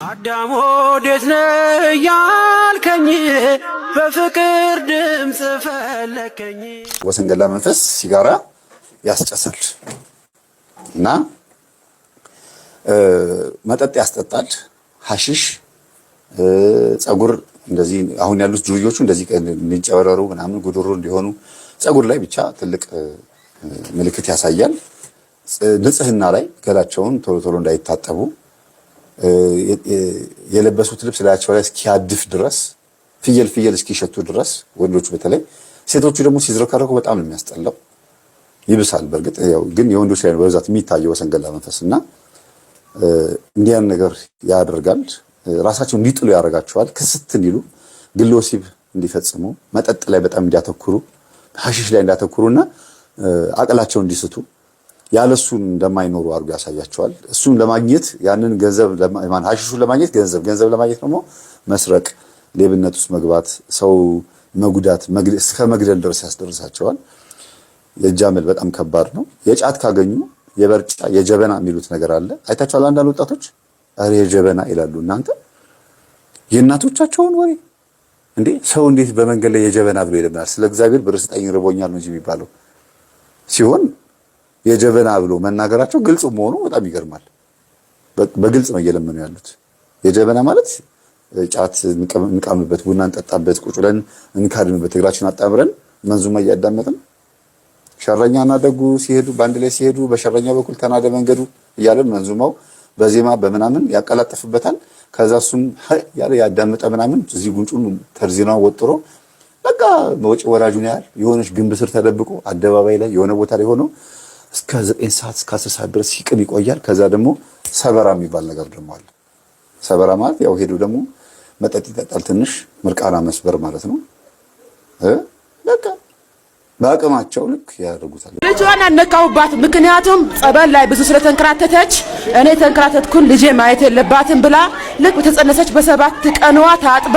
አዳም ወዴት ነህ ያልከኝ በፍቅር ድምጽ ፈለከኝ። ወሰንገላ መንፈስ ሲጋራ ያስጨሳል እና መጠጥ ያስጠጣል። ሐሺሽ ጸጉር እንደዚህ አሁን ያሉት ጁሪዮቹ እንደዚህ እንዲጨበረሩ ምናምን ጉድሩ እንዲሆኑ ጸጉር ላይ ብቻ ትልቅ ምልክት ያሳያል። ንጽህና ላይ ገላቸውን ቶሎ ቶሎ እንዳይታጠቡ የለበሱት ልብስ ላያቸው ላይ እስኪያድፍ ድረስ ፍየል እስኪሸቱ ድረስ ወንዶቹ በተለይ ሴቶቹ ደግሞ ሲዝረከረኩ በጣም ነው የሚያስጠላው። ይብሳል በርግጥ ያው ግን የወንዶች ላይ ነው በብዛት የሚታየው ወሰንገላ መንፈስና እንዲያን ነገር ያደርጋል። ራሳቸው እንዲጥሉ ያደርጋቸዋል። ክስት እንዲሉ ግለ ወሲብ እንዲፈጽሙ መጠጥ ላይ በጣም እንዲያተኩሩ ሐሺሽ ላይ እንዲያተኩሩና አቅላቸው እንዲስቱ ያለሱ እንደማይኖሩ አድርጎ ያሳያቸዋል። እሱን ለማግኘት ያንን ገንዘብ ሐሺሹን ለማግኘት ገንዘብ ለማግኘት ደግሞ መስረቅ፣ ሌብነት ውስጥ መግባት፣ ሰው መጉዳት እስከ መግደል ድረስ ያስደርሳቸዋል። የጃመል በጣም ከባድ ነው። የጫት ካገኙ የበርጫ የጀበና የሚሉት ነገር አለ። አይታችኋል። አንዳንድ ወጣቶች አሬ የጀበና ይላሉ። እናንተ የእናቶቻቸውን ወሬ እንዴ! ሰው እንዴት በመንገድ ላይ የጀበና ብሎ ይለምናል? ስለ እግዚአብሔር ብር ስጠኝ ርቦኛል ነው እንጂ የሚባለው ሲሆን የጀበና ብሎ መናገራቸው ግልጽ መሆኑ በጣም ይገርማል። በግልጽ ነው እየለመኑ ያሉት። የጀበና ማለት ጫት እንቃምበት፣ ቡና እንጠጣበት፣ ቁጭ ብለን እንካድምበት፣ እግራችን አጣምረን መንዙማ እያዳመጥን ሸረኛና ደጉ ሲሄዱ በአንድ ላይ ሲሄዱ በሸረኛ በኩል ተናደ መንገዱ እያለን መንዙማው በዜማ በምናምን ያቀላጥፍበታል። ከዛ እሱም ያለ ያዳመጠ ምናምን እዚህ ጉንጩን ተርዚናው ወጥሮ በቃ ወጪ ወራጁን ያህል የሆነች ግንብ ስር ተደብቆ አደባባይ ላይ የሆነ ቦታ ላይ ሆኖ እስከ 9 ሰዓት እስከ 10 ሰዓት ድረስ ሲቅም ይቆያል። ከዛ ደግሞ ሰበራ የሚባል ነገር ደግሞ አለ። ሰበራ ማለት ያው ሄዶ ደግሞ መጠጥ ይጠጣል። ትንሽ ምርቃና መስበር ማለት ነው። በቃ በአቅማቸው ልክ ያደርጉታል። ልጇን አነቃውባት። ምክንያቱም ጸበል ላይ ብዙ ስለተንከራተተች እኔ ተንከራተትኩን ልጄ ማየት የለባትም ብላ ልክ በተጸነሰች በ7 ቀኗ ታጥባ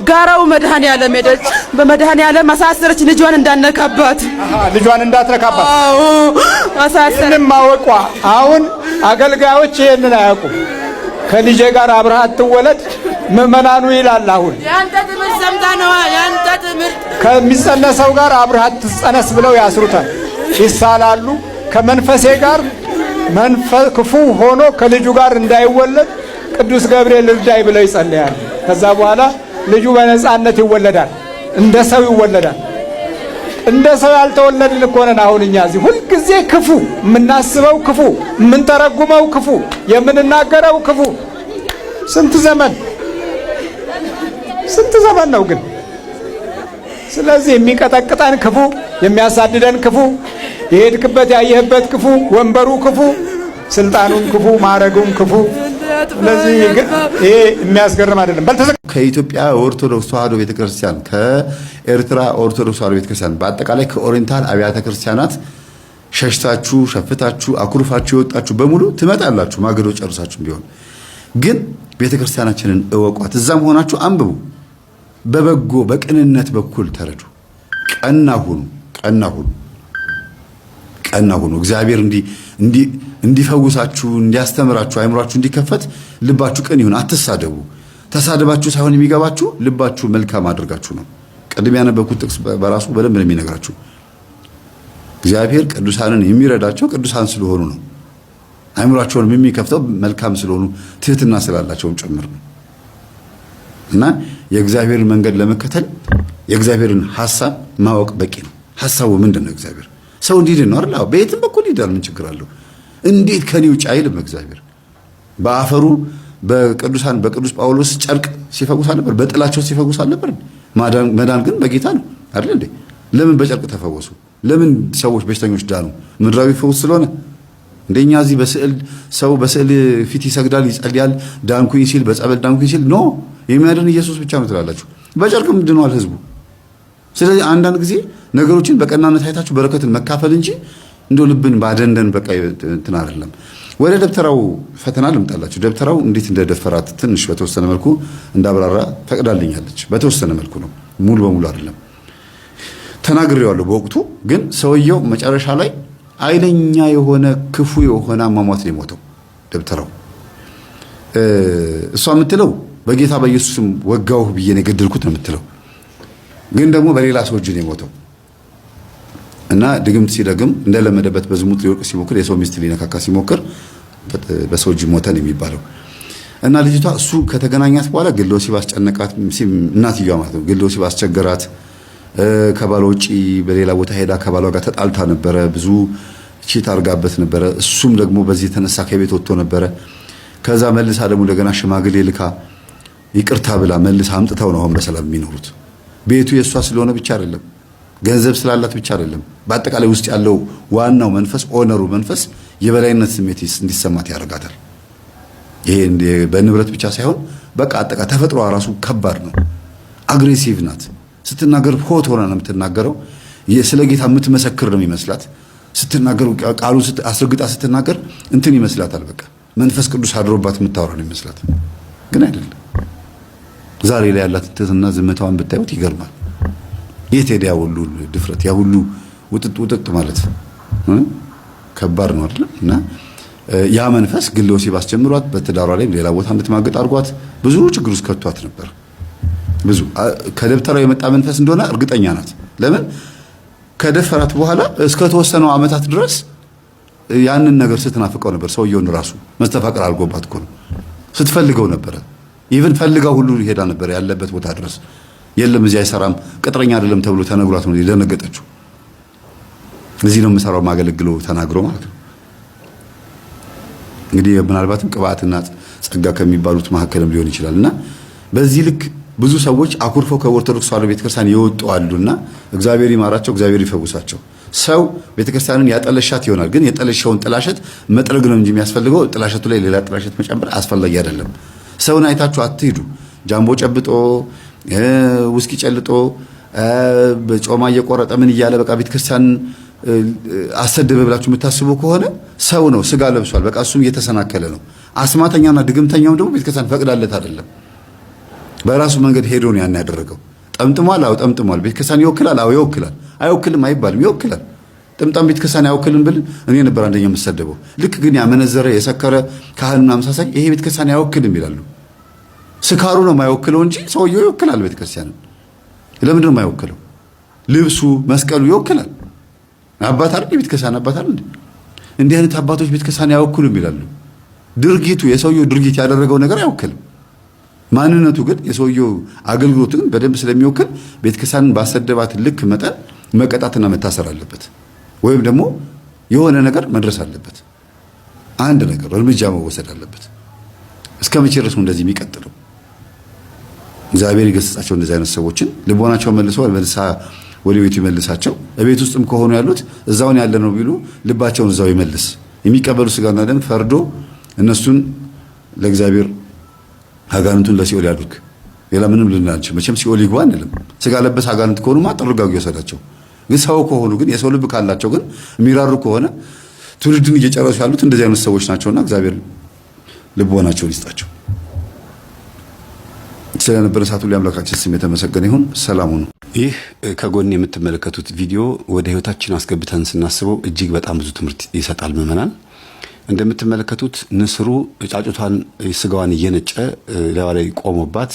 ጋራው መድኃኔዓለም ሄደች። በመድኃኔዓለም አሳሰረች ልጇን እንዳነካባት ልጇን እንዳትነካባት። አዎ አሳሰረች። ማወቋ አሁን አገልጋዮች ይሄንን አያውቁም። ከልጄ ጋር አብረሃት ትወለድ ምእመናኑ ይላል። አሁን ያንተ ትምህርት ሰምታ ነው ያንተ ትምህርት ከሚጸነሰው ጋር አብረሃት ትጸነስ ብለው ያስሩታል፣ ይሳላሉ። ከመንፈሴ ጋር መንፈስ ክፉ ሆኖ ከልጁ ጋር እንዳይወለድ ቅዱስ ገብርኤል እርዳይ ብለው ይጸልያሉ። ከዛ በኋላ ልጁ በነጻነት ይወለዳል፣ እንደ ሰው ይወለዳል። እንደ ሰው ያልተወለድን እኮ ነን። አሁን እኛ እዚህ ሁልጊዜ ክፉ የምናስበው ክፉ፣ የምንተረጉመው ክፉ፣ የምንናገረው ክፉ። ስንት ዘመን ነው ግን። ስለዚህ የሚቀጠቅጠን ክፉ፣ የሚያሳድደን ክፉ፣ የሄድክበት ያየህበት ክፉ፣ ወንበሩ ክፉ፣ ስልጣኑም ክፉ፣ ማዕረጉም ክፉ። ስለዚህ ይሄ የሚያስገርም አይደለም። ከኢትዮጵያ ኦርቶዶክስ ተዋሕዶ ቤተክርስቲያን፣ ከኤርትራ ኦርቶዶክስ ተዋሕዶ ቤተክርስቲያን፣ በአጠቃላይ ከኦሪየንታል አብያተ ክርስቲያናት ሸሽታችሁ ሸፍታችሁ አኩርፋችሁ የወጣችሁ በሙሉ ትመጣላችሁ። ማገዶ ጨርሳችሁ ቢሆን ግን ቤተክርስቲያናችንን እወቋት። እዛም ሆናችሁ አንብቡ። በበጎ በቅንነት በኩል ተረዱ። ቀና ሁኑ። እግዚአብሔር እንዲፈውሳችሁ እንዲያስተምራችሁ አይምሯችሁ እንዲከፈት ልባችሁ ቅን ይሁን። አትሳደቡ። ተሳደባችሁ ሳይሆን የሚገባችሁ ልባችሁ መልካም አድርጋችሁ ነው። ቀድም ያነበብኩት ጥቅስ በራሱ በደንብ ነው የሚነግራችሁ። እግዚአብሔር ቅዱሳንን የሚረዳቸው ቅዱሳን ስለሆኑ ነው። አይምሯቸውን የሚከፍተው መልካም ስለሆኑ ትህትና ስላላቸውም ጭምር ነው። እና የእግዚአብሔርን መንገድ ለመከተል የእግዚአብሔርን ሐሳብ ማወቅ በቂ ነው። ሐሳቡ ምንድነው? እግዚአብሔር ሰው እንዲድን ነው አይደል? በየትም በኩል ይዳል። ምን ችግር አለው? እንዴት ከኔ ውጭ አይልም እግዚአብሔር። በአፈሩ በቅዱስ ጳውሎስ ጨርቅ ሲፈጉስ አልነበር? በጥላቸው ሲፈጉስ አልነበር? መዳን ግን በጌታ ነው አይደል እንዴ? ለምን በጨርቅ ተፈወሱ? ለምን ሰዎች በሽተኞች ዳኑ? ምድራዊ ፈውስ ስለሆነ እንደኛ እዚህ ሰው በስዕል ፊት ይሰግዳል፣ ይጸልያል፣ ዳንኩኝ ሲል በጸበል ዳንኩኝ ሲል ኖ የሚያድን ኢየሱስ ብቻ ነው ትላላችሁ። በጨርቅም ድኗል ህዝቡ። ስለዚህ አንዳንድ ጊዜ ነገሮችን በቀናነት አይታችሁ በረከትን መካፈል እንጂ እንደው ልብን ባደንደን በቃ እንትን አይደለም። ወደ ደብተራው ፈተና ልምጣላችሁ። ደብተራው እንዴት እንደደፈራት ትንሽ በተወሰነ መልኩ እንዳብራራ ፈቅዳልኛለች። በተወሰነ መልኩ ነው፣ ሙሉ በሙሉ አይደለም። ተናግሬዋለሁ በወቅቱ። ግን ሰውየው መጨረሻ ላይ ኃይለኛ የሆነ ክፉ የሆነ አሟሟት ነው የሞተው ደብተራው። እሷ የምትለው በጌታ በኢየሱስም ወጋው ብዬ ነው የገደልኩት ነው የምትለው። ግን ደግሞ በሌላ ሰው እጅ ነው የሞተው እና ድግምት ሲደግም እንደለመደበት በዝሙት ሊወርቅ ሲሞክር የሰው ሚስት ሊነካካ ሲሞክር በሰው እጅ ሞተ ነው የሚባለው። እና ልጅቷ እሱ ከተገናኛት በኋላ ግለ ወሲብ አስጨነቃት። እናትየዋ ማለት ነው። ግለ ወሲብ አስቸገራት። ከባሏ ውጪ በሌላ ቦታ ሄዳ ከባሏ ጋር ተጣልታ ነበረ። ብዙ ቺት አርጋበት ነበረ። እሱም ደግሞ በዚህ የተነሳ ከቤት ወጥቶ ነበረ። ከዛ መልሳ ደግሞ እንደገና ሽማግሌ ልካ ይቅርታ ብላ መልሳ አምጥተው ነው አሁን በሰላም የሚኖሩት። ቤቱ የሷ ስለሆነ ብቻ አይደለም፣ ገንዘብ ስላላት ብቻ አይደለም። በአጠቃላይ ውስጥ ያለው ዋናው መንፈስ ኦነሩ መንፈስ የበላይነት ስሜት እንዲሰማት ያደርጋታል። ይሄ በንብረት ብቻ ሳይሆን በቃ አጠቃላይ ተፈጥሯ ራሱ ከባድ ነው። አግሬሲቭ ናት። ስትናገር ሆት ሆና ነው የምትናገረው። ስለ ጌታ የምትመሰክር ነው የሚመስላት። ስትናገር ቃሉ አስረግጣ ስትናገር እንትን ይመስላታል። በቃ መንፈስ ቅዱስ አድሮባት የምታወራ ነው ይመስላት፣ ግን አይደለም። ዛሬ ላይ ያላት ትህትና ዝምታዋን ብታዩት ይገርማል። የት ሄደ ያ ሁሉ ድፍረት፣ ያ ሁሉ ውጥጥ ማለት ከባድ ነው አይደል? እና ያ መንፈስ ግለ ወሲብ አስጀምሯት በትዳሯ ላይ ሌላ ቦታ እንድትማገጥ አድርጓት ብዙ ችግር ውስጥ ከቷት ነበር። ብዙ ከደብተራው የመጣ መንፈስ እንደሆነ እርግጠኛ ናት። ለምን ከደፈራት በኋላ እስከ ተወሰነው ዓመታት ድረስ ያንን ነገር ስትናፍቀው ነበር። ሰውየውን ራሱ መስተፋቅር አድርጎባት እኮ ነው። ስትፈልገው ነበረ። ኢቭን ፈልጋው ሁሉ ሄዳ ነበር ያለበት ቦታ ድረስ። የለም እዚህ አይሰራም ቅጥረኛ አይደለም ተብሎ ተነግሯት ነው የደነገጠችው። እዚህ ነው የምሰራው ማገለግለው ተናግሮ ማለት ነው። እንግዲህ ምናልባትም ቅባትና ጸጋ ከሚባሉት መካከልም ሊሆን ይችላልና በዚህ ልክ ብዙ ሰዎች አኩርፈው ከኦርቶዶክስ ተዋሕዶ ቤተክርስቲያን ይወጡ አሉና እግዚአብሔር ይማራቸው፣ እግዚአብሔር ይፈውሳቸው። ሰው ቤተክርስቲያንን ያጠለሻት ይሆናል፣ ግን የጠለሻውን ጥላሸት መጥረግ ነው እንጂ የሚያስፈልገው ጥላሸቱ ላይ ሌላ ጥላሸት መጨመር አስፈላጊ አይደለም። ሰውን አይታችሁ አትሂዱ። ጃምቦ ጨብጦ ውስኪ ጨልጦ በጮማ እየቆረጠ ምን እያለ በቃ ቤተክርስቲያን አሰደበ ብላችሁ የምታስቡ ከሆነ ሰው ነው፣ ስጋ ለብሷል። በቃ እሱም እየተሰናከለ ነው። አስማተኛና ድግምተኛው ደግሞ ቤተክርስቲያን ፈቅዳለት አይደለም፣ በራሱ መንገድ ሄዶ ነው ያን ያደረገው። ጠምጥሟል፣ አዎ ጠምጥሟል። ቤተክርስቲያን ይወክላል፣ አዎ ይወክላል። አይወክልም አይባልም፣ ይወክላል። ጥምጣም ቤተክርስቲያን አይወክልም ብል እኔ ነበር አንደኛ የምሰደበው። ልክ ግን ያመነዘረ የሰከረ ካህንና አምሳሳይ ይሄ ቤተክርስቲያን አይወክልም ይላሉ። ስካሩ ነው የማይወክለው እንጂ ሰውየው ይወክላል ቤተክርስቲያንን። ለምንድን ነው የማይወክለው? ልብሱ መስቀሉ ይወክላል። አባት አይደል? ቤተክርስቲያን አባት አይደል? እንዲህ አይነት አባቶች ቤተክርስቲያን አይወክሉም ይላሉ። ድርጊቱ የሰውየው ድርጊት ያደረገው ነገር አይወክልም። ማንነቱ ግን የሰውየው አገልግሎት ግን በደንብ ስለሚወክል ቤተክርስቲያንን ባሰደባት ልክ መጠን መቀጣትና መታሰር አለበት፣ ወይም ደግሞ የሆነ ነገር መድረስ አለበት። አንድ ነገር እርምጃ መወሰድ አለበት። እስከ መቼ ድረስ ነው እንደዚህ የሚቀጥለው? እግዚአብሔር ይገስጻቸው እንደዚህ አይነት ሰዎችን፣ ልቦናቸው መልሰው መልሳ ወደ ቤቱ ይመልሳቸው። በቤት ውስጥም ከሆኑ ያሉት እዛውን ያለ ነው ቢሉ ልባቸውን እዛው ይመልስ። የሚቀበሉ ስጋና ደም ፈርዶ እነሱን ለእግዚአብሔር አጋንንቱን ለሲኦል ያድርግ። ሌላ ምንም ልናልች መቼም ሲኦል ይግባ አንልም። ስጋ ለበስ አጋንንት ከሆኑማ ጠርጋው ይወሰዳቸው። ግን ሰው ከሆኑ ግን የሰው ልብ ካላቸው ግን የሚራሩ ከሆነ ትውልድን እየጨረሱ ያሉት እንደዚህ አይነት ሰዎች ናቸውና እግዚአብሔር ልቦናቸውን ይስጣቸው። ስለነበረ ሰዓቱ ለአምላካችን ስም የተመሰገነ ይሁን። ሰላም ሁኑ። ይህ ከጎን የምትመለከቱት ቪዲዮ ወደ ህይወታችን አስገብተን ስናስበው እጅግ በጣም ብዙ ትምህርት ይሰጣል። ምዕመናን እንደምትመለከቱት ንስሩ ጫጩቷን ስጋዋን እየነጨ ላይ ቆሞባት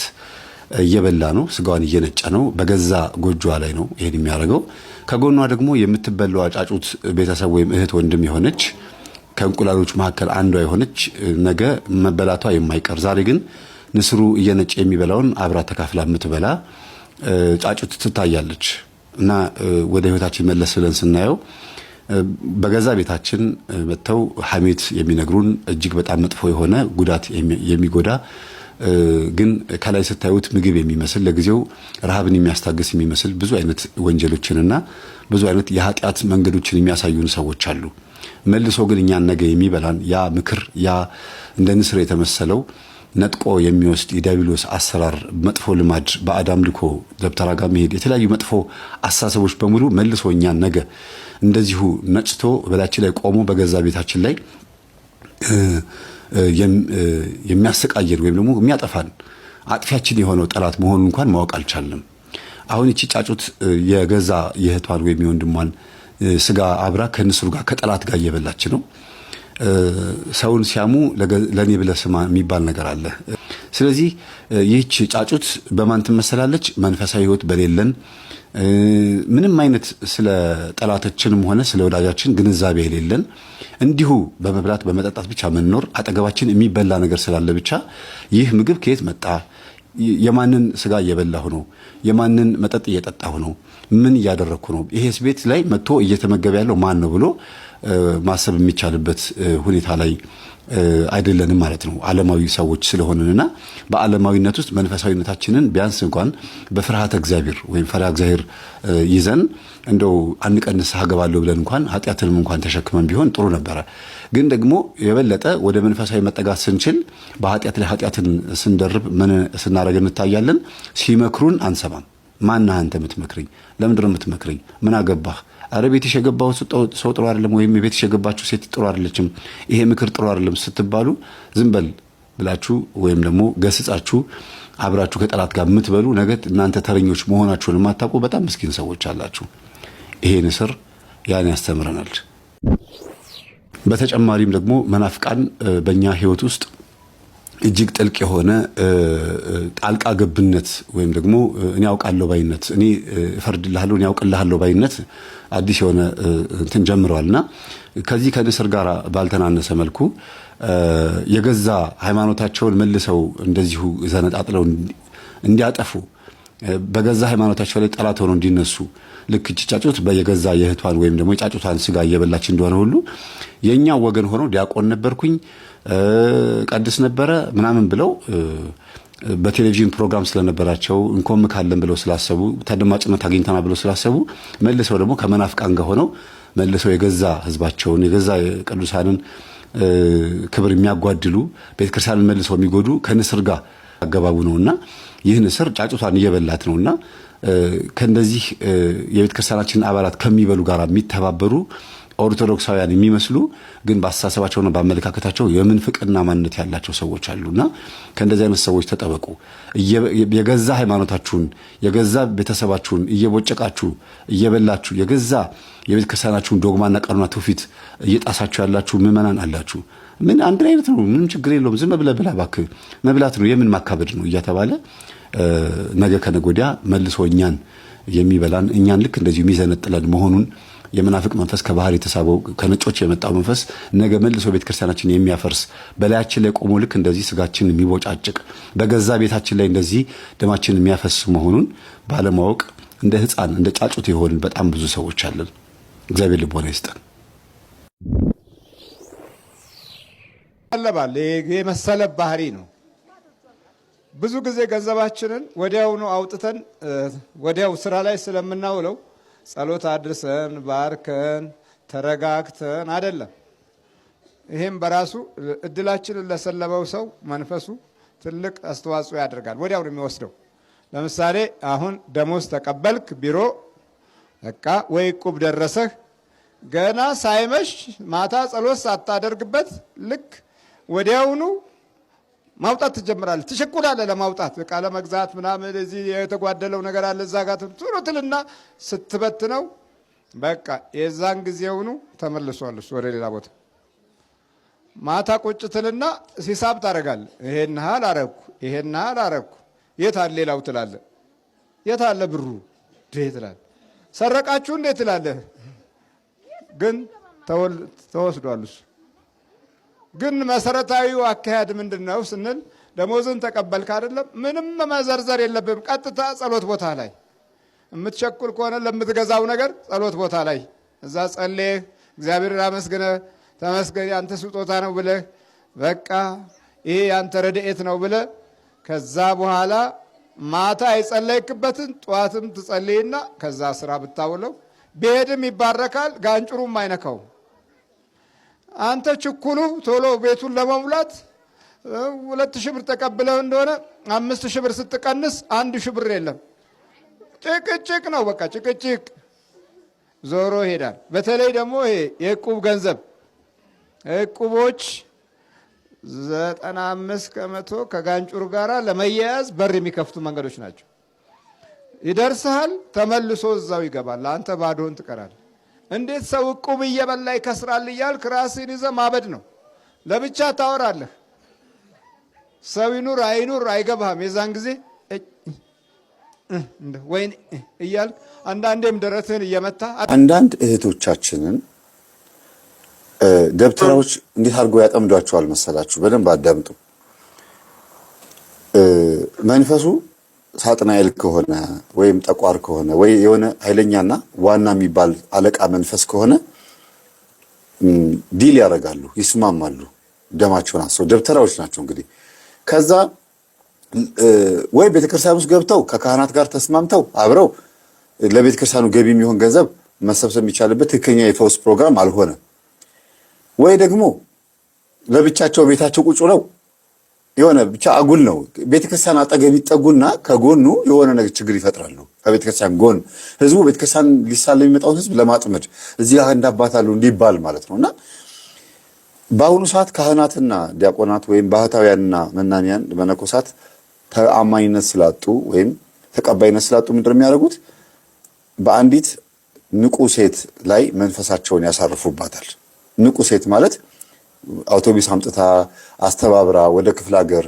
እየበላ ነው። ስጋዋን እየነጨ ነው። በገዛ ጎጆዋ ላይ ነው ይሄን የሚያደርገው። ከጎኗ ደግሞ የምትበላው ጫጩት ቤተሰብ ወይም እህት ወንድም የሆነች ከእንቁላሎች መካከል አንዷ የሆነች ነገ መበላቷ የማይቀር ዛሬ ግን ንስሩ እየነጨ የሚበላውን አብራ ተካፍላ የምትበላ ጫጩት ትታያለች። እና ወደ ህይወታችን መለስ ብለን ስናየው በገዛ ቤታችን መጥተው ሐሜት የሚነግሩን እጅግ በጣም መጥፎ የሆነ ጉዳት የሚጎዳ ግን ከላይ ስታዩት ምግብ የሚመስል ለጊዜው ረሃብን የሚያስታግስ የሚመስል ብዙ አይነት ወንጀሎችንና ብዙ አይነት የኃጢአት መንገዶችን የሚያሳዩን ሰዎች አሉ። መልሶ ግን እኛን ነገ የሚበላን ያ ምክር ያ እንደ ንስር የተመሰለው ነጥቆ የሚወስድ የዲያብሎስ አሰራር መጥፎ ልማድ በአዳም ልኮ ደብተራ ጋር መሄድ የተለያዩ መጥፎ አሳሰቦች በሙሉ መልሶ እኛን ነገ እንደዚሁ ነጭቶ በላችን ላይ ቆሞ በገዛ ቤታችን ላይ የሚያሰቃየን ወይም ደግሞ የሚያጠፋን አጥፊያችን የሆነው ጠላት መሆኑን እንኳን ማወቅ አልቻልንም። አሁን እቺ ጫጩት የገዛ የእህቷን ወይም የወንድሟን ስጋ አብራ ከንስሩ ጋር ከጠላት ጋር እየበላች ነው። ሰውን ሲያሙ ለኔ ብለህ ስማ የሚባል ነገር አለ። ስለዚህ ይህች ጫጩት በማን ትመሰላለች? መንፈሳዊ ሕይወት በሌለን ምንም አይነት ስለ ጠላታችንም ሆነ ስለ ወዳጃችን ግንዛቤ የሌለን እንዲሁ በመብላት በመጠጣት ብቻ መኖር አጠገባችን የሚበላ ነገር ስላለ ብቻ ይህ ምግብ ከየት መጣ፣ የማንን ስጋ እየበላሁ ነው፣ የማንን መጠጥ እየጠጣሁ ነው፣ ምን እያደረኩ ነው፣ ይሄስ ቤት ላይ መጥቶ እየተመገበ ያለው ማን ነው ብሎ ማሰብ የሚቻልበት ሁኔታ ላይ አይደለንም ማለት ነው። ዓለማዊ ሰዎች ስለሆነና በዓለማዊነት ውስጥ መንፈሳዊነታችንን ቢያንስ እንኳን በፍርሃተ እግዚአብሔር ወይም ፈሪሃ እግዚአብሔር ይዘን እንደው አንቀንስ ሀገባለሁ ብለን እንኳን ኃጢአትንም እንኳን ተሸክመን ቢሆን ጥሩ ነበረ። ግን ደግሞ የበለጠ ወደ መንፈሳዊ መጠጋት ስንችል በኃጢአት ላይ ኃጢአትን ስንደርብ ምን ስናረግ እንታያለን? ሲመክሩን አንሰማም። ማን አንተ የምትመክረኝ? ለምንድን ነው የምትመክረኝ? ምን አገባህ? አረ ቤትሽ የገባው ሰው ጥሩ አይደለም፣ ወይም ቤትሽ የገባችሁ ሴት ጥሩ አይደለችም፣ ይሄ ምክር ጥሩ አይደለም ስትባሉ ዝም በል ብላችሁ ወይም ደግሞ ገስጻችሁ አብራችሁ ከጠላት ጋር የምትበሉ ነገ እናንተ ተረኞች መሆናችሁን የማታውቁ በጣም ምስኪን ሰዎች አላችሁ። ይሄ ንስር ያን ያስተምረናል። በተጨማሪም ደግሞ መናፍቃን በእኛ ሕይወት ውስጥ እጅግ ጥልቅ የሆነ ጣልቃ ገብነት ወይም ደግሞ እኔ አውቃለሁ ባይነት፣ እኔ እፈርድልሃለሁ እኔ አውቅልሃለሁ ባይነት አዲስ የሆነ እንትን ጀምረዋልና ከዚህ ከንስር ጋር ባልተናነሰ መልኩ የገዛ ሃይማኖታቸውን መልሰው እንደዚሁ ዘነጣጥለው እንዲያጠፉ በገዛ ሃይማኖታቸው ላይ ጠላት ሆነው እንዲነሱ ልክ ጫጩት በየገዛ የእህቷን ወይም ደግሞ የጫጩቷን ስጋ እየበላች እንደሆነ ሁሉ የኛ ወገን ሆነው ዲያቆን ነበርኩኝ ቀድስ ነበረ ምናምን ብለው በቴሌቪዥን ፕሮግራም ስለነበራቸው እንኮም ካለን ብለው ስላሰቡ ተደማጭነት አግኝተና ብለው ስላሰቡ መልሰው ደግሞ ከመናፍቃን ጋር ሆነው መልሰው የገዛ ህዝባቸውን የገዛ ቅዱሳንን ክብር የሚያጓድሉ ቤተክርስቲያንን መልሰው የሚጎዱ ከንስር ጋር አገባቡ ነውና ይህ ንስር ጫጩቷን እየበላት ነውና ከእንደዚህ የቤተክርስቲያናችን አባላት ከሚበሉ ጋር የሚተባበሩ ኦርቶዶክሳውያን የሚመስሉ ግን በአስተሳሰባቸውና በአመለካከታቸው የምንፍቅና ማንነት ያላቸው ሰዎች አሉና ከእንደዚህ አይነት ሰዎች ተጠበቁ። የገዛ ሃይማኖታችሁን የገዛ ቤተሰባችሁን እየቦጨቃችሁ እየበላችሁ የገዛ የቤተክርስቲያናችሁን ዶግማና ቀኖና ትውፊት እየጣሳችሁ ያላችሁ ምዕመናን አላችሁ። ምን አንድ አይነት ነው፣ ምንም ችግር የለውም፣ ዝም ብለህ ብላ እባክህ መብላት ነው የምን ማካበድ ነው እያተባለ ነገ ከነገ ወዲያ መልሶ እኛን የሚበላን እኛን ልክ እንደዚሁ የሚዘነጥለን መሆኑን የመናፍቅ መንፈስ ከባህር የተሳበው ከነጮች የመጣው መንፈስ ነገ መልሶ ቤተክርስቲያናችን የሚያፈርስ በላያችን ላይ ቆሞ ልክ እንደዚህ ስጋችን የሚቦጫጭቅ በገዛ ቤታችን ላይ እንደዚህ ደማችን የሚያፈስ መሆኑን ባለማወቅ እንደ ሕፃን እንደ ጫጩት የሆንን በጣም ብዙ ሰዎች አለን። እግዚአብሔር ልቦና ይስጠን። አለባለ የመሰለ ባህሪ ነው። ብዙ ጊዜ ገንዘባችንን ወዲያውኑ አውጥተን ወዲያው ስራ ላይ ስለምናውለው ጸሎት አድርሰን ባርከን ተረጋግተን አይደለም። ይሄም በራሱ እድላችንን ለሰለበው ሰው መንፈሱ ትልቅ አስተዋጽኦ ያደርጋል። ወዲያው ነው የሚወስደው። ለምሳሌ አሁን ደሞዝ ተቀበልክ፣ ቢሮ በቃ ወይ ቁብ ደረሰህ፣ ገና ሳይመሽ ማታ ጸሎት ሳታደርግበት ልክ ወዲያውኑ ማውጣት ትጀምራለህ። ትሸኩላለህ ለማውጣት በቃ ለመግዛት ምናምን እዚህ የተጓደለው ነገር አለ እዛ ጋር ትሩትልና ስትበትነው በቃ የዛን ጊዜውኑ ተመልሷል ወደ ሌላ ቦታ። ማታ ቁጭ ትልና ሂሳብ ታደርጋለህ። ይሄን ሀል አረኩ ይሄን ሀል አረኩ፣ የት አለ ሌላው ትላለህ። የት አለ ብሩ ትላለህ። ሰረቃችሁ እንዴት ትላለህ። ግን ተወስዷል እሱ። ግን መሰረታዊው አካሄድ ምንድነው ስንል ደሞዝን ተቀበልክ አይደለም፣ ምንም መዘርዘር የለብህም። ቀጥታ ጸሎት ቦታ ላይ የምትቸኩል ከሆነ ለምትገዛው ነገር ጸሎት ቦታ ላይ እዛ ጸልየህ እግዚአብሔርን አመስግነህ ተመስገን ያንተ ስጦታ ነው ብለህ በቃ ይሄ ያንተ ረድኤት ነው ብለህ ከዛ በኋላ ማታ የጸለይክበትን ጠዋትም ትጸልይና ከዛ ስራ ብታውለው ቤድም ይባረካል፣ ጋንጭሩም አይነካው። አንተ ችኩሉ ቶሎ ቤቱን ለመሙላት 2000 ብር ተቀብለው እንደሆነ 5000 ብር ስትቀንስ 1000 ብር የለም። ጭቅጭቅ ነው በቃ ጭቅጭቅ ዞሮ ይሄዳል። በተለይ ደግሞ ይሄ የዕቁብ ገንዘብ ዕቁቦች 95% ከጋንጩር ጋራ ለመያያዝ በር የሚከፍቱ መንገዶች ናቸው። ይደርስሃል፣ ተመልሶ እዛው ይገባል። አንተ ባዶን ትቀራለህ። እንዴት ሰው ዕቁብ እየበላ ይከስራል እያልክ ራስህን ይዘህ ማበድ ነው። ለብቻ ታወራለህ። ሰው ይኑር አይኑር አይገባህም። የዛን ጊዜ ወይኔ እያልክ አንዳንዴም ደረትህን እየመታ አንዳንድ እህቶቻችንን ደብተራዎች እንዴት አድርገው ያጠምዷቸዋል መሰላችሁ? በደንብ አዳምጡ። መንፈሱ ሳጥናኤል ከሆነ ወይም ጠቋር ከሆነ ወይ የሆነ ኃይለኛና ዋና የሚባል አለቃ መንፈስ ከሆነ ዲል ያደርጋሉ፣ ይስማማሉ። ደማቸውን አሰው ደብተራዎች ናቸው እንግዲህ። ከዛ ወይ ቤተክርስቲያን ውስጥ ገብተው ከካህናት ጋር ተስማምተው አብረው ለቤተክርስቲያኑ ገቢ የሚሆን ገንዘብ መሰብሰብ የሚቻልበት ትክክለኛ የፈውስ ፕሮግራም አልሆነ፣ ወይ ደግሞ ለብቻቸው ቤታቸው ቁጭ ብለው የሆነ ብቻ አጉል ነው። ቤተክርስቲያን አጠገብ ይጠጉና ከጎኑ የሆነ ነገር ችግር ይፈጥራሉ። ከቤተክርስቲያን ጎን ህዝቡ ቤተክርስቲያን ሊሳለ የሚመጣውን ህዝብ ለማጥመድ እዚህ ጋር እንዳባታሉ እንዲባል ማለት ነውና በአሁኑ ሰዓት ካህናትና ዲያቆናት ወይም ባህታውያንና መናንያን መነኮሳት ተአማኝነት ስላጡ ወይም ተቀባይነት ስላጡ ምንድን ነው የሚያደርጉት? በአንዲት ንቁ ሴት ላይ መንፈሳቸውን ያሳርፉባታል። ንቁ ሴት ማለት አውቶቡስ አምጥታ አስተባብራ ወደ ክፍለ ሀገር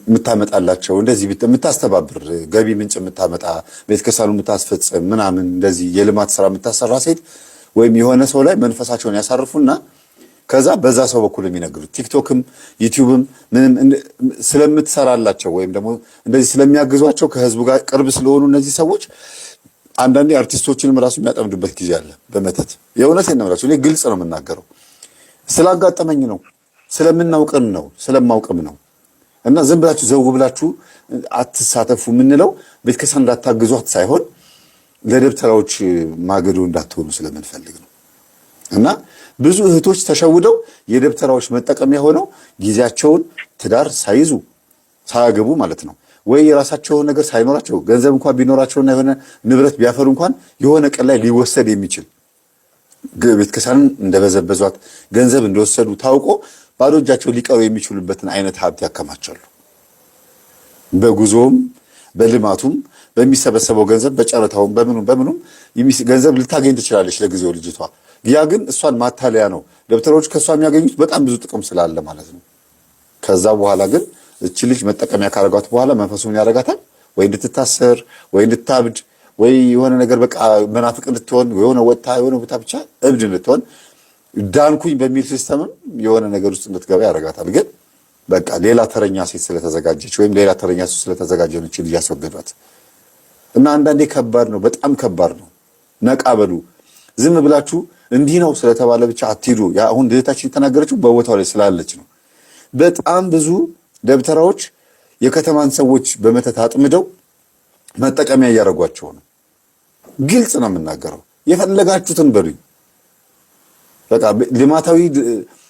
የምታመጣላቸው እንደዚህ የምታስተባብር ገቢ ምንጭ የምታመጣ ቤተክርስቲያኑ የምታስፈጽም ምናምን እንደዚህ የልማት ስራ የምታሰራ ሴት ወይም የሆነ ሰው ላይ መንፈሳቸውን ያሳርፉና ከዛ በዛ ሰው በኩል የሚነግሩት ቲክቶክም ዩቲዩብም ምንም ስለምትሰራላቸው ወይም ደግሞ እንደዚህ ስለሚያግዟቸው ከህዝቡ ጋር ቅርብ ስለሆኑ እነዚህ ሰዎች አንዳንዴ አርቲስቶችንም ራሱ የሚያጠምዱበት ጊዜ አለ በመተት። የእውነቴን ነው የምላቸው። እኔ ግልጽ ነው የምናገረው። ስላጋጠመኝ ነው፣ ስለምናውቅም ነው፣ ስለማውቅም ነው። እና ዝም ብላችሁ ዘው ብላችሁ አትሳተፉ የምንለው ቤተክርስቲያን እንዳታግዟት ሳይሆን ለደብተራዎች ማገዶ እንዳትሆኑ ስለምንፈልግ ነው። እና ብዙ እህቶች ተሸውደው የደብተራዎች መጠቀሚያ ሆነው ጊዜያቸውን ትዳር ሳይዙ ሳያገቡ ማለት ነው ወይ የራሳቸው ነገር ሳይኖራቸው ገንዘብ እንኳን ቢኖራቸውና የሆነ ንብረት ቢያፈሩ እንኳን የሆነ ቀን ላይ ሊወሰድ የሚችል ቤተክርስቲያንን እንደበዘበዟት ገንዘብ እንደወሰዱ ታውቆ ባዶ እጃቸው ሊቀሩ የሚችሉበትን አይነት ሀብት ያከማቻሉ። በጉዞም በልማቱም በሚሰበሰበው ገንዘብ በጨረታውም በምኑም ገንዘብ ልታገኝ ትችላለች ለጊዜው ልጅቷ። ያ ግን እሷን ማታለያ ነው። ደብተሮች ከሷ የሚያገኙት በጣም ብዙ ጥቅም ስላለ ማለት ነው። ከዛ በኋላ ግን እቺ ልጅ መጠቀሚያ ካረጋት በኋላ መንፈሱን ያረጋታል ወይ እንድትታሰር ወይ እንድታብድ ወይ የሆነ ነገር በቃ መናፍቅ እንድትሆን የሆነ ወጣ የሆነ ቦታ ብቻ እብድ እንድትሆን ዳንኩኝ በሚል ሲስተምም የሆነ ነገር ውስጥ እንድትገባ ያረጋታል። ግን በቃ ሌላ ተረኛ ሴት ስለተዘጋጀች ወይም ሌላ ተረኛ ሴት ስለተዘጋጀ ነው እቺ ልጅ ያስወገዷት። እና አንዳንዴ ከባድ ነው፣ በጣም ከባድ ነው። ነቃ በሉ። ዝም ብላችሁ እንዲህ ነው ስለተባለ ብቻ አትሂዱ። ያ አሁን እህታችን የተናገረችው በቦታው ላይ ስላለች ነው። በጣም ብዙ ደብተራዎች የከተማን ሰዎች በመተት አጥምደው መጠቀሚያ እያደረጓቸው ነው። ግልጽ ነው የምናገረው። የፈለጋችሁትን በሉኝ። በቃ ልማታዊ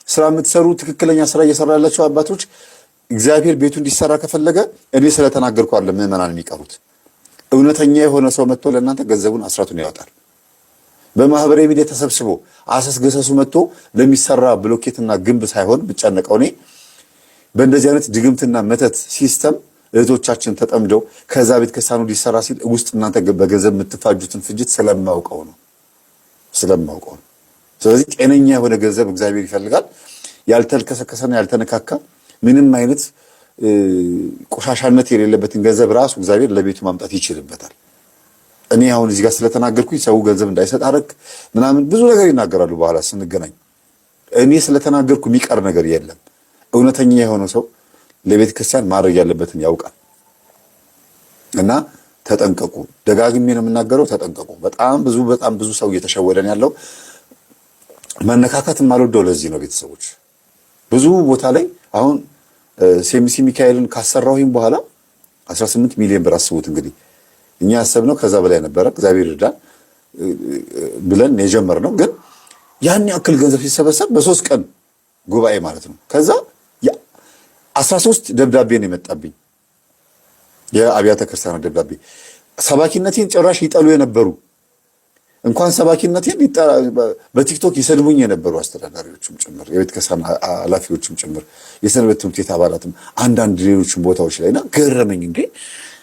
ስራ የምትሰሩ ትክክለኛ ስራ እየሰራ ያላቸው አባቶች እግዚአብሔር ቤቱ እንዲሰራ ከፈለገ እኔ ስለተናገርኩ አይደለም ምዕመናን የሚቀሩት። እውነተኛ የሆነ ሰው መጥቶ ለእናንተ ገንዘቡን አስራቱን ያወጣል። በማህበራዊ ሚዲያ ተሰብስቦ አሰስገሰሱ መጥቶ ለሚሰራ ብሎኬትና ግንብ ሳይሆን ብቻነቀው እኔ በእንደዚህ አይነት ድግምትና መተት ሲስተም እህቶቻችን ተጠምደው ከዛ ቤት ከሳኑ ሊሰራ ሲል ውስጥ እናንተ በገንዘብ የምትፋጁትን ፍጅት ስለማውቀው ነው። ስለዚህ ጤነኛ የሆነ ገንዘብ እግዚአብሔር ይፈልጋል። ያልተልከሰከሰና ያልተነካካ ምንም አይነት ቆሻሻነት የሌለበትን ገንዘብ ራሱ እግዚአብሔር ለቤቱ ማምጣት ይችልበታል። እኔ አሁን እዚህ ጋር ስለተናገርኩኝ ሰው ገንዘብ እንዳይሰጥ አረግ ምናምን ብዙ ነገር ይናገራሉ በኋላ ስንገናኝ። እኔ ስለተናገርኩ የሚቀር ነገር የለም። እውነተኛ የሆነ ሰው ለቤተ ክርስቲያን ማድረግ ያለበትን ያውቃል። እና ተጠንቀቁ። ደጋግሜ ነው የምናገረው፣ ተጠንቀቁ። በጣም ብዙ ሰው እየተሸወደን ያለው መነካካትን ማልወደው ለዚህ ነው። ቤተሰቦች ብዙ ቦታ ላይ አሁን ሴሚሲ ሚካኤልን ካሰራሁኝ በኋላ 18 ሚሊዮን ብር አስቡት እንግዲህ። እኛ ያሰብነው ከዛ በላይ ነበረ። እግዚአብሔር ይርዳን ብለን የጀመርነው ግን ያን ያክል ገንዘብ ሲሰበሰብ በ3 ቀን ጉባኤ ማለት ነው። ከዛ 13 ደብዳቤ ነው የመጣብኝ፣ የአብያተ ክርስቲያናት ደብዳቤ። ሰባኪነቴን ጭራሽ ይጠሉ የነበሩ እንኳን ሰባኪነቴን በቲክቶክ ይሰድቡኝ የነበሩ አስተዳዳሪዎችም ጭምር፣ የቤተ ክርስቲያን ኃላፊዎችም ጭምር፣ የሰንበት ትምህርት ቤት አባላትም አንዳንድ ሌሎችም ቦታዎች ላይና ገረመኝ። እንዴ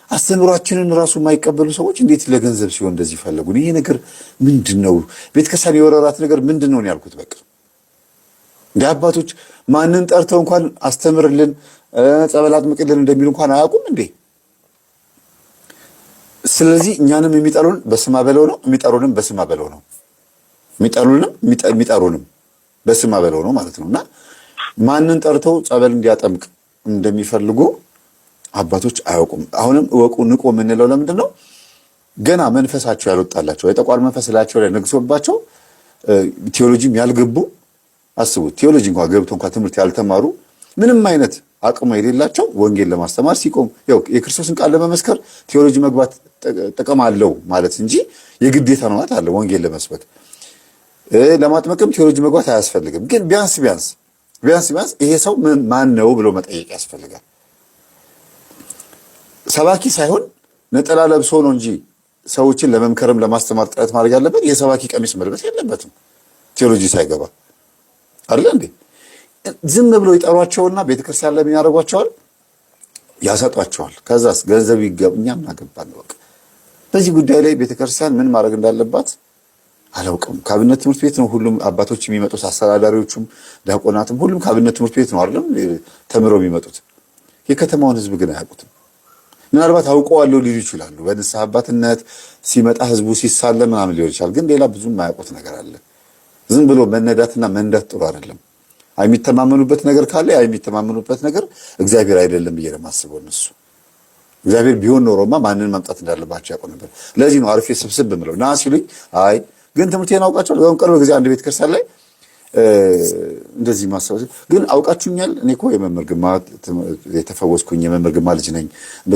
አስተምሯችንን ራሱ የማይቀበሉ ሰዎች እንዴት ለገንዘብ ሲሆን እንደዚህ ፈለጉ? ይሄ ነገር ምንድነው? ቤተክርስቲያን የወረራት ነገር ምንድነው ነው ያልኩት። በቃ እንደ አባቶች ማንን ጠርተው እንኳን አስተምርልን ጸበል አጥምቅልን እንደሚሉ እንኳን አያውቁም እንዴ? ስለዚህ እኛንም የሚጠሩን በስማ በለው ነው፣ የሚጠሩንም በስማ በለው ነው። የሚጠሩንም በስማ በለው ነው ማለት ነውና ማንን ጠርተው ጸበል እንዲያጠምቅ እንደሚፈልጉ አባቶች አያውቁም። አሁንም እወቁ ንቁ የምንለው ለምንድን ነው? ገና መንፈሳቸው ያልወጣላቸው የጠቋር መንፈስ ላቸው ላይ ነግሶባቸው ቴዎሎጂም ያልገቡ አስቡት። ቴዎሎጂ እንኳን ገብቶ እንኳን ትምህርት ያልተማሩ ምንም አይነት አቅሙ የሌላቸው ወንጌል ለማስተማር ሲቆም ያው የክርስቶስን ቃል ለመመስከር ቴዎሎጂ መግባት ጥቅም አለው ማለት እንጂ የግዴታ ነው ማለት አለ። ወንጌል ለመስበክ ለማጥመቅም ቴዎሎጂ መግባት አያስፈልግም። ግን ቢያንስ ይሄ ሰው ማን ነው ብሎ መጠየቅ ያስፈልጋል። ሰባኪ ሳይሆን ነጠላ ለብሶ ነው እንጂ ሰዎችን ለመምከርም ለማስተማር ጥረት ማድረግ ያለበት የሰባኪ ቀሚስ መልበስ የለበትም። ቴዎሎጂ ሳይገባ አይደል እንዴ? ዝም ብሎ ይጠሯቸውና ቤተክርስቲያን ላይ ያደርጓቸዋል፣ ያሰጧቸዋል። ከዛስ ገንዘብ እኛም እናገባን። በቃ በዚህ ጉዳይ ላይ ቤተክርስቲያን ምን ማድረግ እንዳለባት አላውቅም። ካብነት ትምህርት ቤት ነው ሁሉም አባቶች የሚመጡት፣ አስተዳዳሪዎቹም ዲያቆናትም ሁሉም ካብነት ትምህርት ቤት ነው አይደለም ተምረው የሚመጡት። የከተማውን ህዝብ ግን አያውቁትም። ምናልባት አውቀዋለሁ ሊሉ ይችላሉ። በንስሐ አባትነት ሲመጣ ህዝቡ ሲሳለም ምናምን ሊሆን ይችላል። ግን ሌላ ብዙም የማያውቁት ነገር አለ። ዝም ብሎ መነዳትና መንዳት ጥሩ አይደለም። የሚተማመኑበት ነገር ካለ የሚተማመኑበት ነገር እግዚአብሔር አይደለም ብዬ ነው የማስበው። እነሱ እግዚአብሔር ቢሆን ኖሮማ ማንን ማምጣት እንዳለባቸው ያውቁ ነበር። ለዚህ ነው አርፌ ስብስብ ብለው ና ሲሉኝ አይ ግን ትምህርቴን አውቃቸዋለሁ። በጣም ቅርብ ጊዜ አንድ ቤተ ክርስቲያን ላይ እንደዚህ ማሰብ ግን አውቃችሁኛል፣ እኔ እኮ የመምህር ግርማ የተፈወስኩኝ የመምህር ግርማ ልጅ ነኝ፣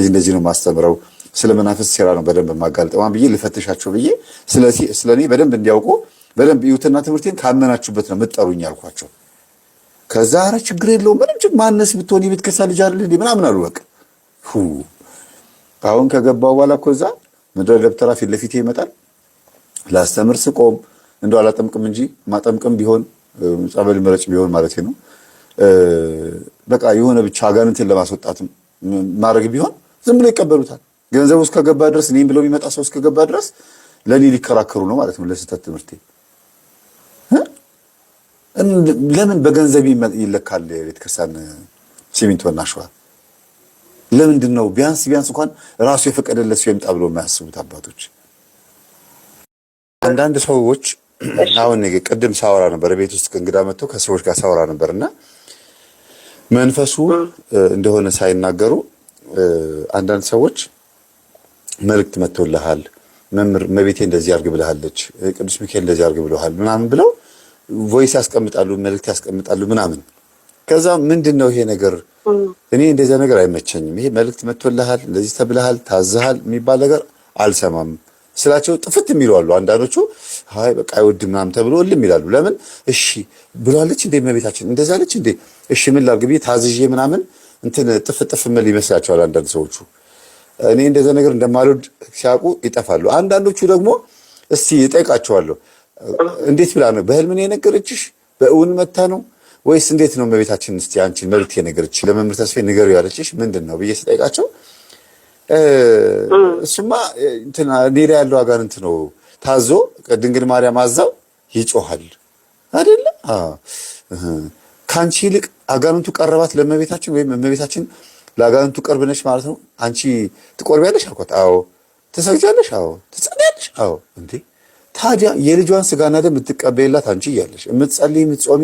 እንደዚህ ነው ማስተምረው፣ ስለ መናፍስት ሴራ ነው በደንብ ማጋልጠው ብዬ ልፈትሻቸው ብዬ ስለኔ በደንብ እንዲያውቁ በደንብ ይዩትና ትምህርቴን ካመናችሁበት ነው የምትጠሩኝ አልኳቸው። ከዛ ኧረ ችግር የለውም ምንም ችግር ማነስ ብትሆን የቤተ ክርስቲያን ልጅ አይደል እንዴ ምናምን አሉ። በቃ አሁን ከገባው በኋላ እኮ እዛ ምድረ ደብተራ ፊት ለፊቴ ይመጣል። ላስተምር ስቆም እንደው አላጠምቅም እንጂ ማጠምቅም ቢሆን ጸበል መረጭ ቢሆን ማለት ነው። በቃ የሆነ ብቻ አጋንንትን ለማስወጣትም ማድረግ ቢሆን ዝም ብሎ ይቀበሉታል። ገንዘቡ እስከገባ ድረስ እኔም ብለው የሚመጣ ሰው እስከገባ ድረስ ለኔ ሊከራከሩ ነው ማለት ነው ለስህተት ትምህርቴ። ለምን በገንዘብ ይለካል የቤተክርስቲያን ሲሚንቶና አሸዋ? ለምንድን ነው ቢያንስ እንኳን ራሱ የፈቀደለት ሰው ይምጣ ብሎ የማያስቡት አባቶች? አንዳንድ ሰዎች አሁን ቅድም ሳወራ ነበር፣ ቤት ውስጥ እንግዳ መጥቶ ከሰዎች ጋር ሳወራ ነበርና መንፈሱ እንደሆነ ሳይናገሩ አንዳንድ ሰዎች መልእክት መጥቶልሃል፣ መምህር መቤቴ እንደዚህ አርግ ብለሃለች፣ ቅዱስ ሚካኤል እንደዚህ አርግ ብለዋል ምናምን ብለው ቮይስ ያስቀምጣሉ፣ መልእክት ያስቀምጣሉ ምናምን። ከዛ ምንድነው ይሄ ነገር? እኔ እንደዛ ነገር አይመቸኝም። ይሄ መልእክት መጥቶልሃል፣ እንደዚህ ተብለሃል፣ ታዘሃል የሚባል ነገር አልሰማም ስላቸው ጥፍት የሚሉ አሉ። አንዳንዶቹ አይ በቃ አይወድም ምናምን ተብሎ እልም ይላሉ። ለምን እሺ ብሏለች እንደ እመቤታችን እንደዛ አለች እንደ እሺ ምን ላድርግ ብዬ ታዝዤ ምናምን እንትን ጥፍ ምን ይመስላቸዋል አንዳንድ ሰዎቹ። እኔ እንደዛ ነገር እንደማልወድ ሲያውቁ ይጠፋሉ። አንዳንዶቹ ደግሞ እስቲ እጠይቃቸዋለሁ፣ እንዴት ብላ ነው በህልም ነው የነገረችሽ? በእውን መታ ነው ወይስ እንዴት ነው እመቤታችን? እስቲ አንቺን መልእክት የነገረችሽ ለመምህር ተስፋዬ ንገሪው ያለችሽ ምንድን ነው ብዬ ስጠይቃቸው እሱማ እንትና ሌላ ያለው አጋንንት ነው ታዞ ድንግል ማርያም አዛው ይጮሃል አይደለ? ካንቺ ይልቅ አጋንንቱ ቀረባት ለእመቤታችን፣ ወይም እመቤታችን ለአጋንንቱ ቅርብ ነች ማለት ነው። አንቺ ትቆርቢያለሽ አልኳት። አዎ። ትሰግጃለሽ? አዎ። ትጸልያለሽ? አዎ። እንዴ ታዲያ የልጇን ስጋና ደም የምትቀበይላት አንቺ እያለሽ የምትጸልይ የምትጾሚ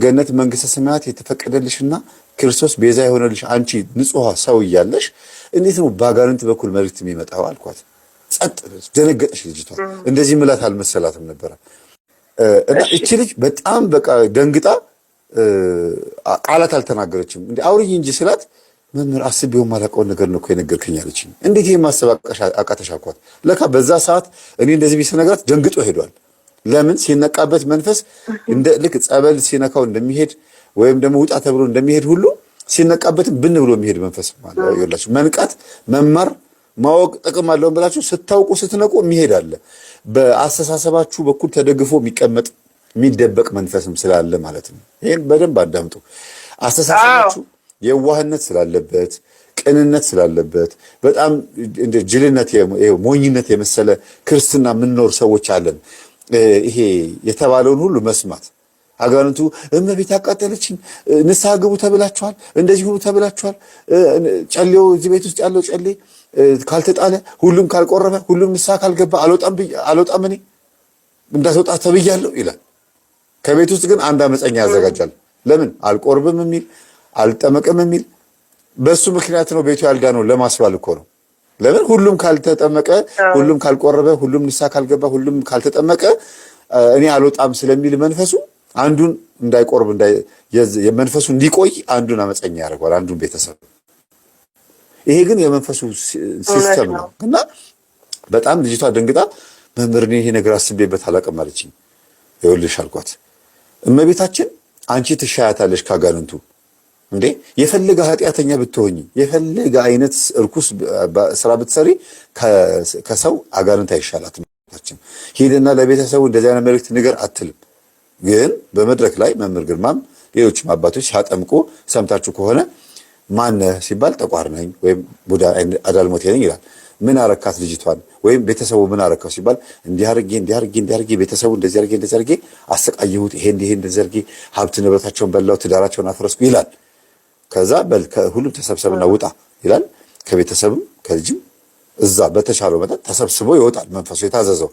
ገነት መንግስተ ሰማያት የተፈቀደልሽና ክርስቶስ ቤዛ የሆነልሽ አንቺ ንጹህ ሰው እያለሽ እንዴት ነው በአጋንንት በኩል መልእክት የሚመጣው አልኳት። ጸጥ ደነገጠች ልጅቷ። እንደዚህ ምላት አልመሰላትም ነበረ። እና እቺ ልጅ በጣም በቃ ደንግጣ ቃላት አልተናገረችም። እንዴ አውሪኝ እንጂ ስላት መምህር አስቤው ማላውቀውን ነገር ነው እኮ የነገርከኝ አለችኝ። እንዴት ይሄ ማሰብ አቃተሽ አልኳት። ለካ በዛ ሰዓት እኔ እንደዚህ ቢሰነግራት ደንግጦ ሄዷል። ለምን ሲነቃበት መንፈስ እንደ ልክ ጸበል ሲነካው እንደሚሄድ ወይም ደግሞ ውጣ ተብሎ እንደሚሄድ ሁሉ ሲነቃበትም ብን ብሎ የሚሄድ መንፈስ ማለት ነው። ይኸውላችሁ መንቃት መማር ማወቅ ጥቅም አለው ብላችሁ ስታውቁ ስትነቁ የሚሄድ አለ። በአስተሳሰባችሁ በኩል ተደግፎ የሚቀመጥ የሚደበቅ መንፈስም ስላለ ማለት ነው። ይሄን በደንብ አዳምጡ። አስተሳሰባችሁ የዋህነት ስላለበት ቅንነት ስላለበት በጣም እንደ ጅልነት ሞኝነት የመሰለ ክርስትና ምንኖር ሰዎች አለን። ይሄ የተባለውን ሁሉ መስማት አጋንንቱ እመቤት ያቃጠለችኝ ንስሐ ግቡ ተብላችኋል፣ እንደዚህ ሁሉ ተብላችኋል፣ ጨሌው እዚህ ቤት ውስጥ ያለው ጨሌ ካልተጣለ ሁሉም ካልቆረበ ሁሉም ንስሐ ካልገባ አልወጣም እኔ እንዳትወጣ ተብያለሁ ይላል። ከቤት ውስጥ ግን አንድ አመፀኛ ያዘጋጃል። ለምን አልቆርብም የሚል አልጠመቅም የሚል በሱ ምክንያት ነው ቤቱ ያልዳነው ለማስባል እኮ ነው። ለምን ሁሉም ካልተጠመቀ ሁሉም ካልቆረበ ሁሉም ንስሐ ካልገባ ሁሉም ካልተጠመቀ እኔ አልወጣም ስለሚል መንፈሱ አንዱን እንዳይቆርብ የመንፈሱ እንዲቆይ አንዱን አመፀኛ ያደርገዋል፣ አንዱን ቤተሰብ። ይሄ ግን የመንፈሱ ሲስተም ነው እና በጣም ልጅቷ ደንግጣ መምህር እኔ ይሄ ነገር አስቤበት አላውቅም አለችኝ። ይኸውልሽ አልኳት እመቤታችን አንቺ ትሻያታለሽ ካጋንንቱ እንዴ የፈለገ ኃጢአተኛ ብትሆኚ የፈለገ አይነት እርኩስ ስራ ብትሰሪ ከሰው አጋንንት አይሻላትም። ሄደና ለቤተሰቡ እንደዚህ አይነት መልእክት ንገር አትልም። ግን በመድረክ ላይ መምህር ግርማም ሌሎችም አባቶች ሲያጠምቁ ሰምታችሁ ከሆነ ማነህ ሲባል ጠቋር ነኝ ወይም ቡዳ አዳልሞቴ ነኝ ይላል። ምን አረካት ልጅቷን ወይም ቤተሰቡ ምን አረካው ሲባል እንዲህ አርጌ ቤተሰቡ እንደዚህ አርጌ አሰቃየሁት፣ ይሄ እንደዚህ አርጌ ሀብት ንብረታቸውን በላው፣ ትዳራቸውን አፈረስኩ ይላል። ከዛ ሁሉም ተሰብሰብና ውጣ ይላል። ከቤተሰብም ከልጅም እዛ በተሻለው መጠን ተሰብስቦ ይወጣል። መንፈሱ የታዘዘው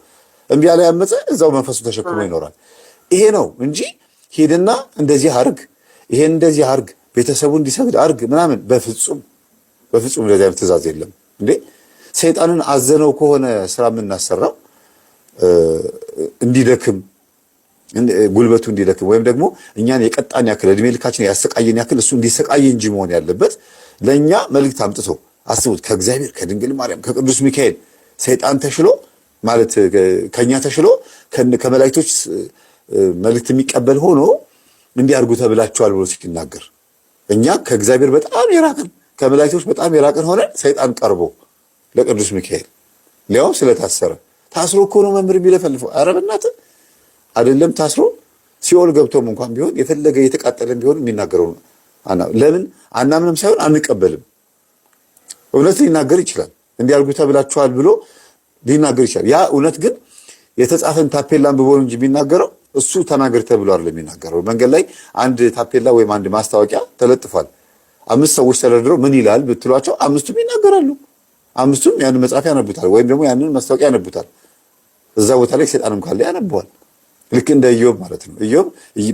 እምቢ ያለ ያመፀ እዛው መንፈሱ ተሸክሞ ይኖራል። ይሄ ነው እንጂ ሄድና እንደዚህ አርግ፣ ይሄን እንደዚህ አርግ፣ ቤተሰቡ እንዲሰግድ አርግ ምናምን በፍጹም እንደዚህ አይነት ትእዛዝ የለም። እንዴ ሰይጣንን አዘነው ከሆነ ስራ የምናሰራው እንዲደክም ጉልበቱ እንዲደክም ወይም ደግሞ እኛን የቀጣን ያክል እድሜ ልካችን ያሰቃየን ያክል እሱ እንዲሰቃይ እንጂ መሆን ያለበት ለኛ መልእክት አምጥቶ አስቡት። ከእግዚአብሔር ከድንግል ማርያም ከቅዱስ ሚካኤል ሰይጣን ተሽሎ ማለት ከኛ ተሽሎ ከመላእክቶች መልእክት የሚቀበል ሆኖ እንዲያርጉ ተብላችኋል ብሎ ሲናገር እኛ ከእግዚአብሔር በጣም የራቅን ከመላእክቶች በጣም የራቅን ሆነ ሰይጣን ቀርቦ ለቅዱስ ሚካኤል ሊያው ስለታሰረ ታስሮ እኮ ነው መምህር የሚለፈልፈው። ኧረ በእናትህ አይደለም ታስሮ ሲኦል ገብቶም እንኳን ቢሆን የፈለገ የተቃጠለም ቢሆን የሚናገረው ለምን አናምንም ሳይሆን አንቀበልም። እውነት ሊናገር ይችላል። እንዲያርጉ ተብላችኋል ብሎ ሊናገር ይችላል። ያ እውነት ግን የተጻፈን ታፔላ አንብቦ እንጂ የሚናገረው እሱ ተናገር ተብሎ አይደለም የሚናገረው። መንገድ ላይ አንድ ታፔላ ወይም አንድ ማስታወቂያ ተለጥፏል። 5 ሰዎች ተደርድረው ምን ይላል ብትሏቸው 5ቱም ይናገራሉ። 5ቱም ያንን መጽሐፍ ያነቡታል ወይም ደግሞ ያንን ማስታወቂያ ያነቡታል። እዛ ቦታ ላይ ሰይጣንም ካለ ያነባዋል። ልክ እንደ ኢዮብ ማለት ነው። ኢዮብ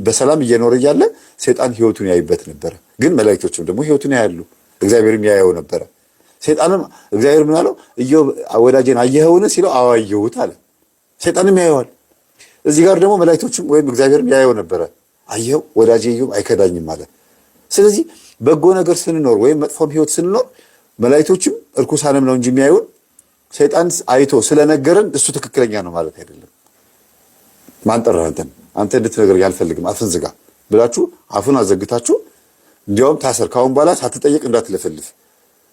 በሰላም እየኖረ እያለ ሰይጣን ህይወቱን ያይበት ነበር። ግን መላእክቶችም ደግሞ ህይወቱን ያያሉ። እግዚአብሔርም ያየው ነበር። ሰይጣንም እግዚአብሔር ምን አለው? ኢዮብ ወዳጄን አየኸውን ሲለው አዎ አየሁት አለ። ሰይጣንም ያየዋል። እዚህ ጋር ደግሞ መላእክቶችም ወይም እግዚአብሔርም ያየው ነበር። አየው ወዳጄ ኢዮብ አይከዳኝም አለ። ስለዚህ በጎ ነገር ስንኖር ወይም መጥፎም ህይወት ስንኖር መላእክቶችም እርኩሳንም ነው እንጂ የሚያዩን ሰይጣን አይቶ ስለነገረን እሱ ትክክለኛ ነው ማለት አይደለም። ማንጠራህ አንተ እንድትነግር ያልፈልግም አፍን ዝጋ ብላችሁ አፉን አዘግታችሁ እንዲያውም ታሰር ካሁን በኋላ ሳትጠየቅ እንዳትለፈልፍ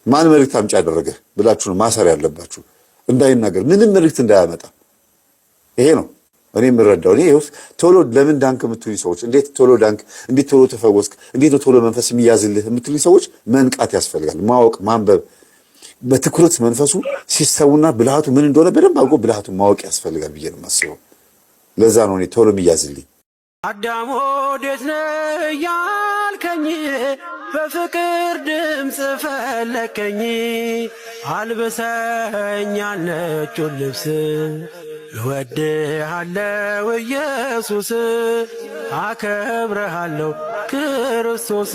ማን መልእክት አምጪ ያደረገ ብላችሁ ነው ማሰር ያለባችሁ። እንዳይናገር ምንም መልእክት እንዳያመጣ። ይሄ ነው እኔ የምረዳው። እኔ ቶሎ ለምን ዳንክ የምትሉኝ ሰዎች እንዴት ቶሎ ዳንክ፣ እንዴት ቶሎ ተፈወስክ፣ እንዴት ቶሎ መንፈስ የሚያዝልህ የምትሉኝ ሰዎች መንቃት ያስፈልጋል። ማወቅ ማንበብ በትኩረት መንፈሱ ሲስተውና ብልሃቱ ምን እንደሆነ በደንብ አውቆ ብልሃቱን ማወቅ ያስፈልጋል ብዬ ነው የማስበው። ለዛ ነው እኔ ቶሎ የሚያዝልኝ። አዳም ወዴት ነህ ያልከኝ በፍቅር ድምፅ ፈለከኝ አልብሰኝ ነጩን ልብስ እወድሃለሁ ኢየሱስ አከብረሃለሁ ክርስቶስ